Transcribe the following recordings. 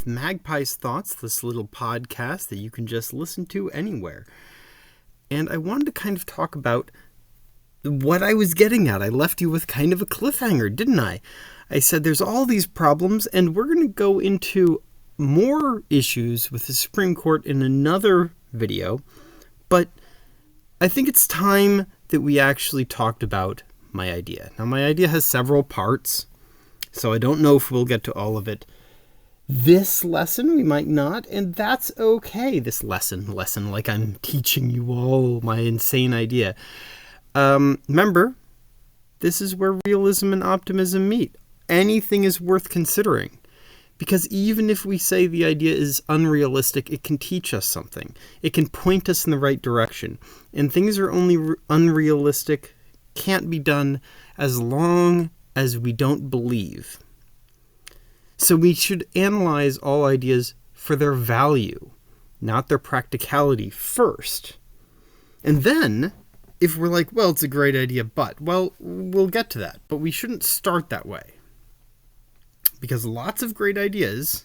with Magpie's Thoughts, this little podcast that you can just listen to anywhere. And I wanted to kind of talk about what I was getting at. I left you with kind of a cliffhanger, didn't I? I said there's all these problems, and we're going to go into more issues with the Supreme Court in another video. But I think it's time that we actually talked about my idea. Now, my idea has several parts, so I don't know if we'll get to all of it. This lesson, we might not, and that's okay. This lesson, like I'm teaching you all my insane idea. Remember, this is where realism and optimism meet. Anything is worth considering. Because even if we say the idea is unrealistic, it can teach us something. It can point us in the right direction. And things are only unrealistic, can't be done as long as we don't believe. So we should analyze all ideas for their value, not their practicality first. And then, if we're like, well, it's a great idea, but, well, we'll get to that. But we shouldn't start that way. Because lots of great ideas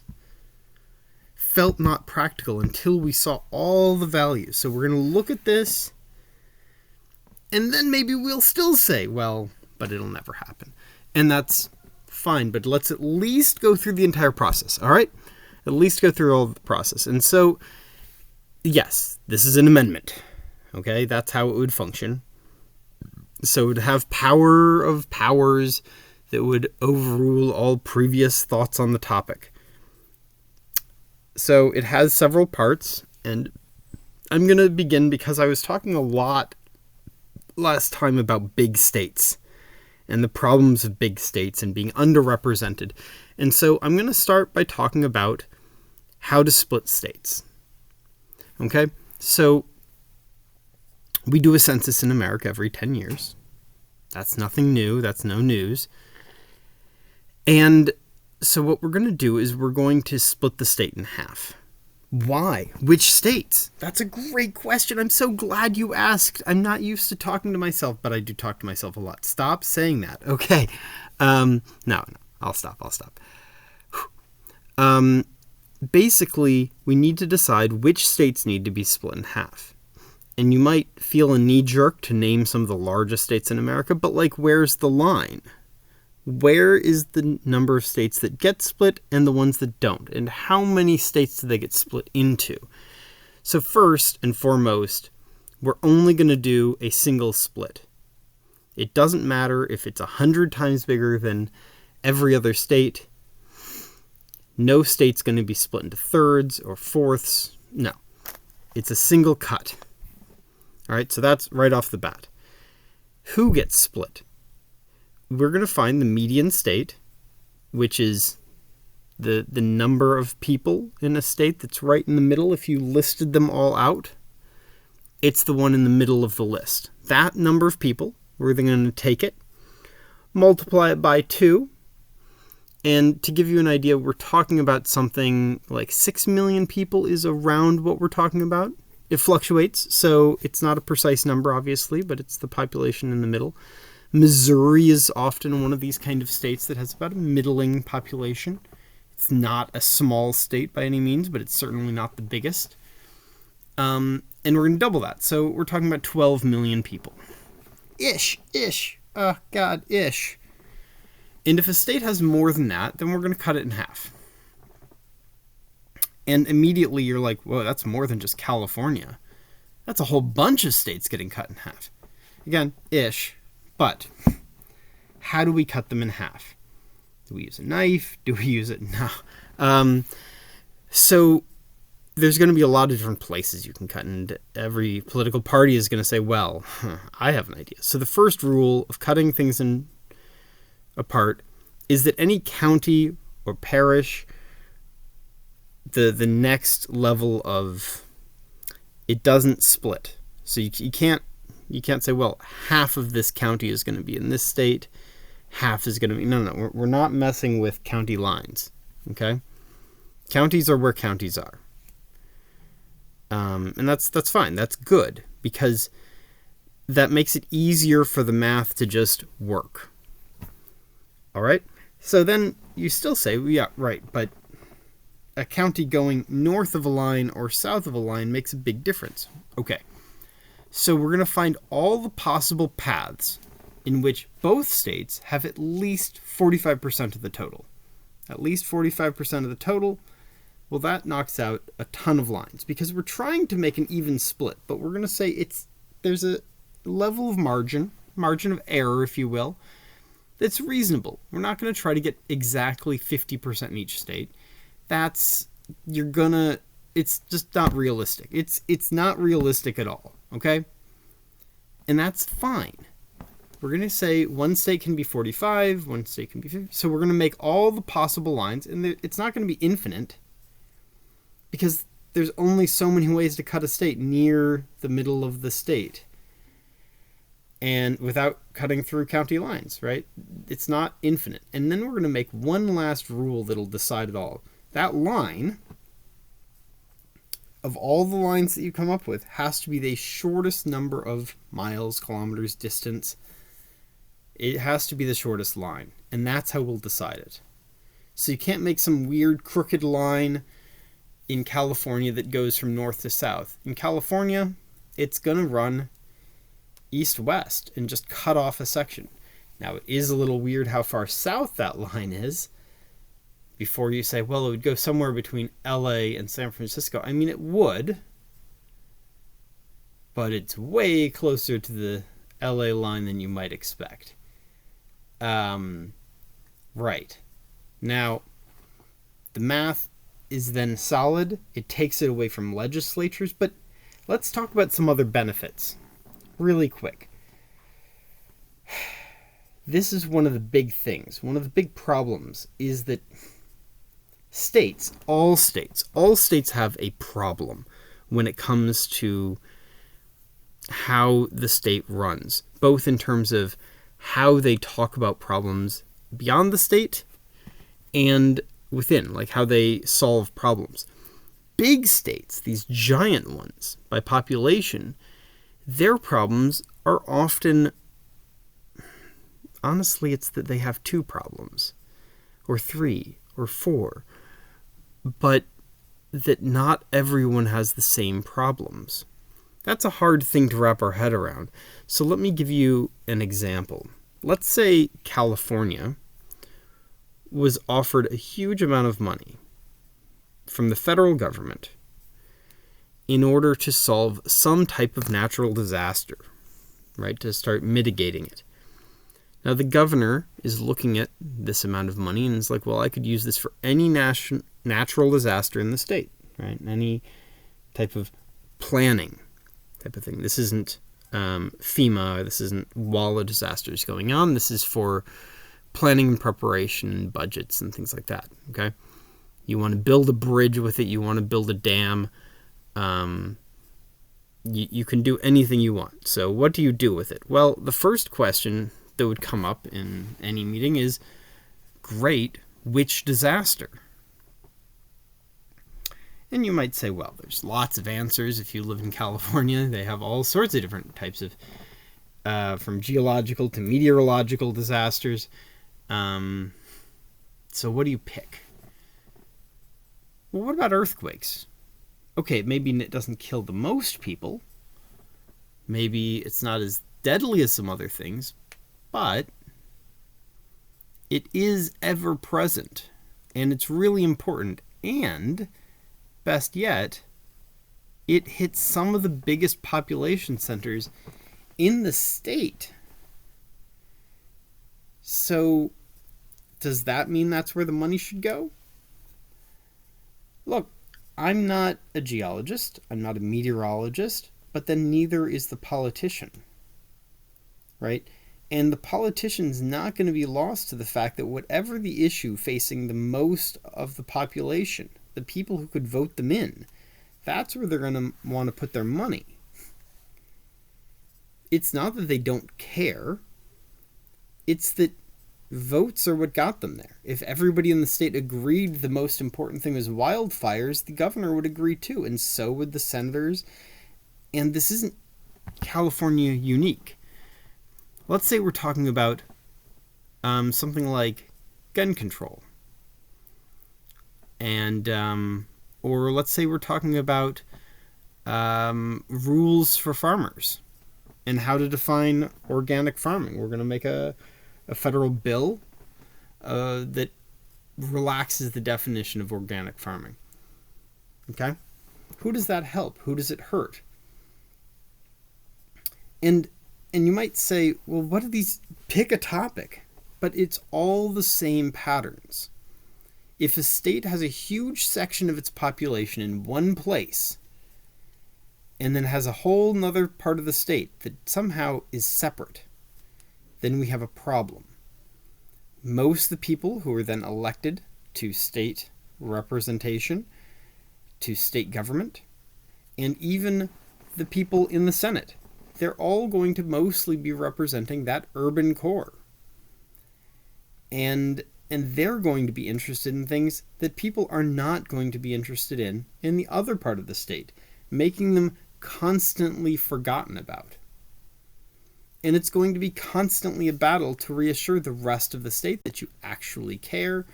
felt not practical until we saw all the values. So we're going to look at this, and then maybe we'll still say, well, but it'll never happen. And that's fine, but let's at least go through the entire process, all right? At least go through all the process. And so, yes, this is an amendment, okay? That's how it would function. So it would have power of powers that would overrule all previous thoughts on the topic. So it has several parts, and I'm going to begin because I was talking a lot last time about big states and the problems of big states and being underrepresented. And so I'm going to start by talking about how to split states. Okay? So we do a census in America every 10 years. That's nothing new. That's no news. And so what we're going to do is we're going to split the state in half. Why? Which states? That's a great question. I'm so glad you asked. I'm not used to talking to myself, but I do talk to myself a lot. Stop saying that. Okay. No, I'll stop. Basically, we need to decide which states need to be split in half. And you might feel a knee-jerk to name some of the largest states in America, but where's the line? Where is the number of states that get split and the ones that don't? And how many states do they get split into? So first and foremost, we're only going to do a single split. It doesn't matter if it's 100 times bigger than every other state. No state's going to be split into thirds or fourths. No. It's a single cut. All right, so that's right off the bat. Who gets split? We're going to find the median state, which is the number of people in a state that's right in the middle. If you listed them all out, it's the one in the middle of the list. That number of people, we're then going to take it, multiply it by 2, and to give you an idea, we're talking about something like 6 million people is around what we're talking about. It fluctuates, so it's not a precise number, obviously, but it's the population in the middle. Missouri is often one of these kind of states that has about a middling population. It's not a small state by any means, but it's certainly not the biggest. And we're going to double that. So we're talking about 12 million people. Ish. Oh, God, ish. And if a state has more than that, then we're going to cut it in half. And immediately you're like, whoa, that's more than just California. That's a whole bunch of states getting cut in half. Again, ish. But how do we cut them in half? Do we use a knife? Do we use it? No. So there's going to be a lot of different places you can cut, and every political party is going to say, well, I have an idea. So the first rule of cutting things apart is that any county or parish, the next level of it doesn't split. So you can't say, well, half of this county is going to be in this state, half is going to be... No, we're not messing with county lines, okay? Counties are where counties are. And that's fine. That's good, because that makes it easier for the math to just work. All right? So then you still say, yeah, right, but a county going north of a line or south of a line makes a big difference. Okay, so we're going to find all the possible paths in which both states have at least 45% of the total. At least 45% of the total. Well, that knocks out a ton of lines because we're trying to make an even split, but we're going to say there's a level of margin of error, if you will, that's reasonable. We're not going to try to get exactly 50% in each state. It's just not realistic. It's not realistic at all, okay? And that's fine. We're going to say one state can be 45, one state can be 50. So we're going to make all the possible lines, and it's not going to be infinite because there's only so many ways to cut a state near the middle of the state and without cutting through county lines, right? It's not infinite. And then we're going to make one last rule that'll decide it all. That line, of all the lines that you come up with, has to be the shortest number of miles, kilometers, distance. It has to be the shortest line, and that's how we'll decide it. So you can't make some weird crooked line in California that goes from north to south. In California, it's going to run east-west and just cut off a section. Now, it is a little weird how far south that line is before you say, well, it would go somewhere between LA and San Francisco. I mean, it would, but it's way closer to the LA line than you might expect. Right. Now, the math is then solid. It takes it away from legislatures, but let's talk about some other benefits really quick. This is one of the big things. One of the big problems is that all states have a problem when it comes to how the state runs, both in terms of how they talk about problems beyond the state and within, like how they solve problems. Big states, these giant ones by population, their problems are often, honestly, it's that they have 2 problems, or 3, or 4, but that not everyone has the same problems. That's a hard thing to wrap our head around. So let me give you an example. Let's say California was offered a huge amount of money from the federal government in order to solve some type of natural disaster, right? To start mitigating it. Now, the governor is looking at this amount of money and is like, well, I could use this for any natural disaster in the state, right? Any type of planning type of thing. This isn't FEMA. This isn't while a disaster is going on. This is for planning and preparation and budgets and things like that, okay? You want to build a bridge with it. You want to build a dam. You can do anything you want. So what do you do with it? Well, the first question that would come up in any meeting is, great, which disaster? And you might say, well, there's lots of answers. If you live in California, they have all sorts of different types of, from geological to meteorological disasters. So what do you pick? Well, what about earthquakes? Okay, maybe it doesn't kill the most people. Maybe it's not as deadly as some other things, but it is ever present, and it's really important. And best yet, it hits some of the biggest population centers in the state. So, does that mean that's where the money should go? Look, I'm not a geologist, I'm not a meteorologist, but then neither is the politician, right? And the politician's not going to be lost to the fact that whatever the issue facing the most of the population, the people who could vote them in, that's where they're going to want to put their money. It's not that they don't care. It's that votes are what got them there. If everybody in the state agreed the most important thing was wildfires, the governor would agree too, and so would the senators. And this isn't California unique. Let's say we're talking about something like gun control. And, or let's say we're talking about rules for farmers and how to define organic farming. We're going to make a federal bill that relaxes the definition of organic farming. Okay? Who does that help? Who does it hurt? And you might say, well, what are these? Pick a topic. But it's all the same patterns. If a state has a huge section of its population in one place, and then has a whole nother part of the state that somehow is separate, then we have a problem. Most of the people who are then elected to state representation, to state government, and even the people in the Senate, they're all going to mostly be representing that urban core. And they're going to be interested in things that people are not going to be interested in the other part of the state, making them constantly forgotten about. And it's going to be constantly a battle to reassure the rest of the state that you actually care,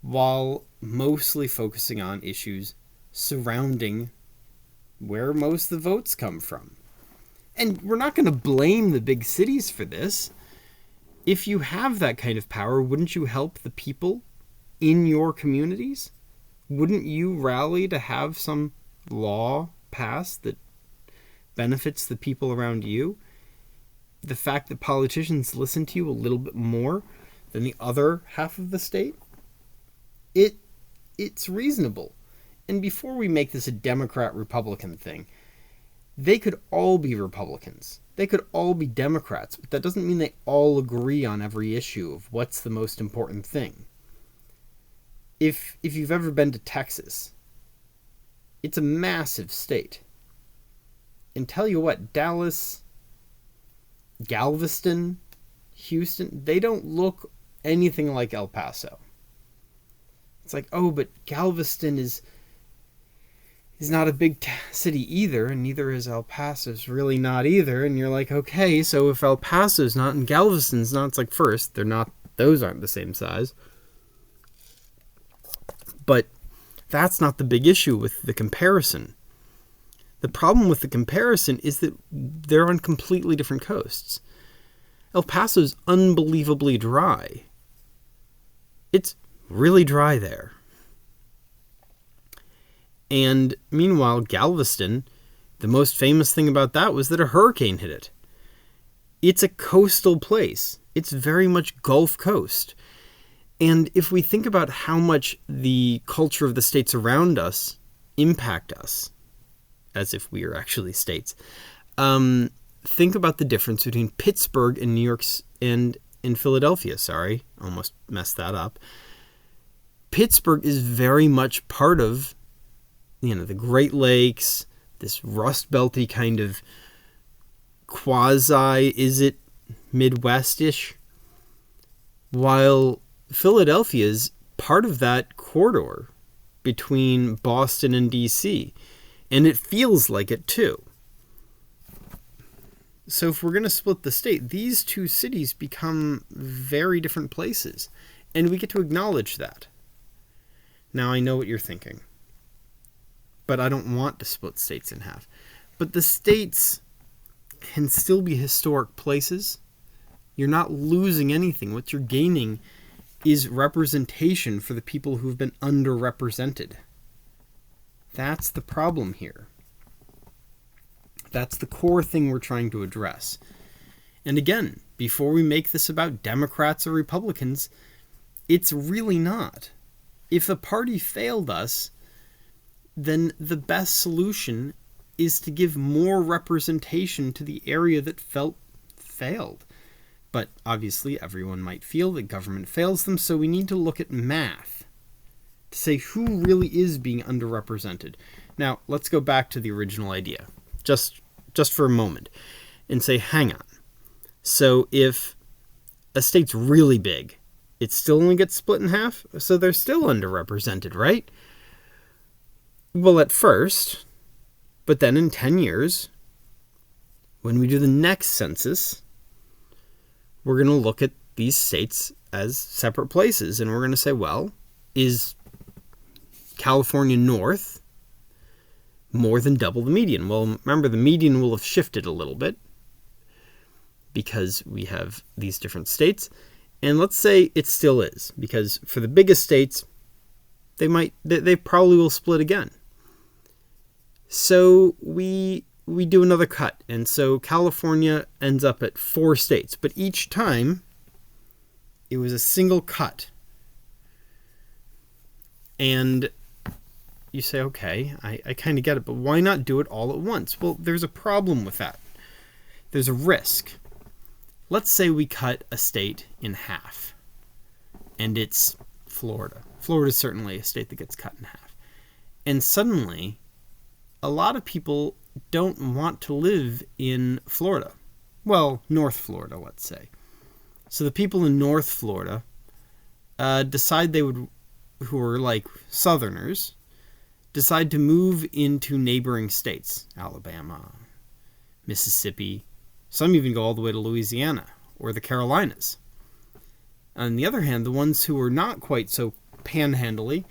while mostly focusing on issues surrounding where most of the votes come from. And we're not going to blame the big cities for this. If you have that kind of power, wouldn't you help the people in your communities? Wouldn't you rally to have some law passed that benefits the people around you? The fact that politicians listen to you a little bit more than the other half of the state, it's reasonable. And before we make this a Democrat-Republican thing, they could all be Republicans. They could all be Democrats, but that doesn't mean they all agree on every issue of what's the most important thing. If you've ever been to Texas, it's a massive state. And tell you what, Dallas, Galveston, Houston, they don't look anything like El Paso. It's like, oh, but Galveston is not a big city either, and neither is El Paso's really not either. And you're like, okay, so if El Paso's not and Galveston's not, it's like, first, they're not, those aren't the same size. But that's not the big issue with the comparison. The problem with the comparison is that they're on completely different coasts. El Paso's unbelievably dry. It's really dry there. And meanwhile, Galveston, the most famous thing about that was that a hurricane hit it. It's a coastal place. It's very much Gulf Coast. And if we think about how much the culture of the states around us impact us, as if we are actually states, think about the difference between Pittsburgh and New York and in Philadelphia. Sorry, almost messed that up. Pittsburgh is very much part of, the Great Lakes, this Rust Belty kind of quasi, is it Midwest-ish? While Philadelphia is part of that corridor between Boston and D.C., and it feels like it too. So if we're going to split the state, these two cities become very different places, and we get to acknowledge that. Now, I know what you're thinking, but I don't want to split states in half. But the states can still be historic places. You're not losing anything. What you're gaining is representation for the people who've been underrepresented. That's the problem here. That's the core thing we're trying to address. And again, before we make this about Democrats or Republicans, it's really not. If a party failed us, then the best solution is to give more representation to the area that failed. But obviously everyone might feel that government fails them, so we need to look at math to say who really is being underrepresented. Now, let's go back to the original idea, just for a moment, and say, hang on. So if a state's really big, it still only gets split in half, so they're still underrepresented, right? Well, at first, but then in 10 years, when we do the next census, we're going to look at these states as separate places, and we're going to say, well, is California North, more than double the median. Well, remember, the median will have shifted a little bit because we have these different states. And let's say it still is, because for the biggest states, they probably will split again. So we do another cut. And so California ends up at 4 states. But each time, it was a single cut. And you say, okay, I kind of get it, but why not do it all at once? Well, there's a problem with that. There's a risk. Let's say we cut a state in half, and it's Florida. Florida is certainly a state that gets cut in half. And suddenly, a lot of people don't want to live in Florida. Well, North Florida, let's say. So the people in North Florida decide they would, who are like Southerners, decide to move into neighboring states, Alabama, Mississippi. Some even go all the way to Louisiana or the Carolinas. On the other hand, the ones who are not quite so panhandly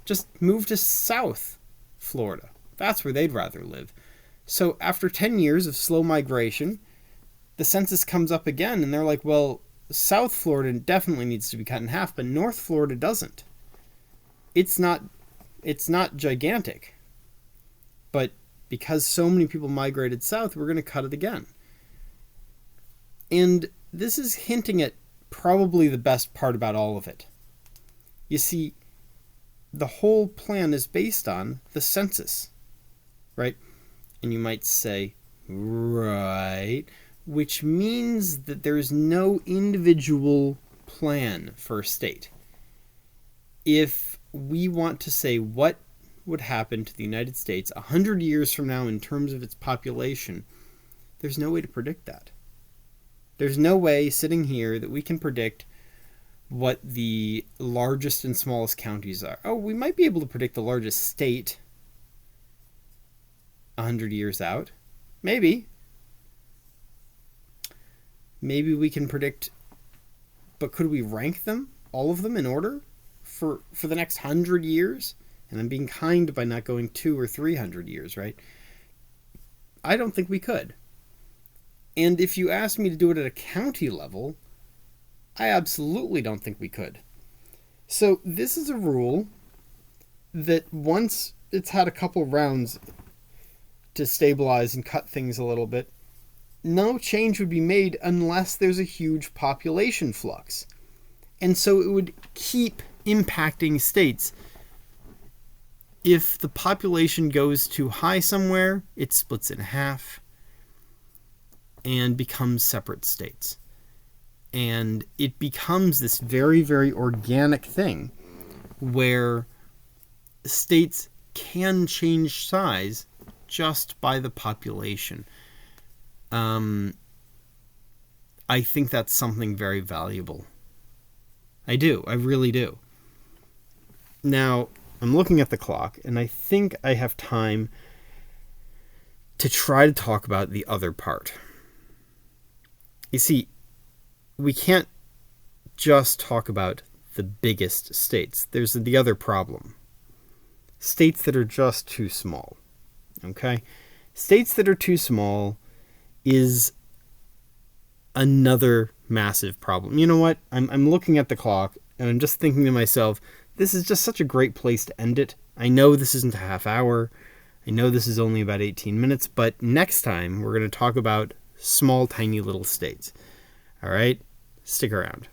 just move to South Florida. That's where they'd rather live. So after 10 years of slow migration, the census comes up again, and they're like, well, South Florida definitely needs to be cut in half, but North Florida doesn't. It's not gigantic. But because so many people migrated south, we're going to cut it again. And this is hinting at probably the best part about all of it. You see, the whole plan is based on the census, right? And you might say, right, which means that there's no individual plan for a state. If we want to say what would happen to the United States 100 years from now in terms of its population, there's no way to predict that. There's no way sitting here that we can predict what the largest and smallest counties are. Oh, we might be able to predict the largest state 100 years out. Maybe. Maybe we can predict, but could we rank them, all of them in order for the next 100 years? And I'm being kind by not going 200 or 300 years, right? I don't think we could. And if you ask me to do it at a county level, I absolutely don't think we could. So this is a rule that once it's had a couple rounds to stabilize and cut things a little bit, no change would be made unless there's a huge population flux. And so it would keep impacting states. If the population goes too high somewhere, it splits in half and becomes separate states. And it becomes this very, very organic thing where states can change size just by the population. I think that's something very valuable. I do. I really do. Now, I'm looking at the clock, and I think I have time to try to talk about the other part. You see, we can't just talk about the biggest states. There's the other problem. States that are just too small. Okay? States that are too small is another massive problem. You know what? I'm looking at the clock, and I'm just thinking to myself, this is just such a great place to end it. I know this isn't a half hour. I know this is only about 18 minutes, but next time we're going to talk about small, tiny little states. All right? Stick around.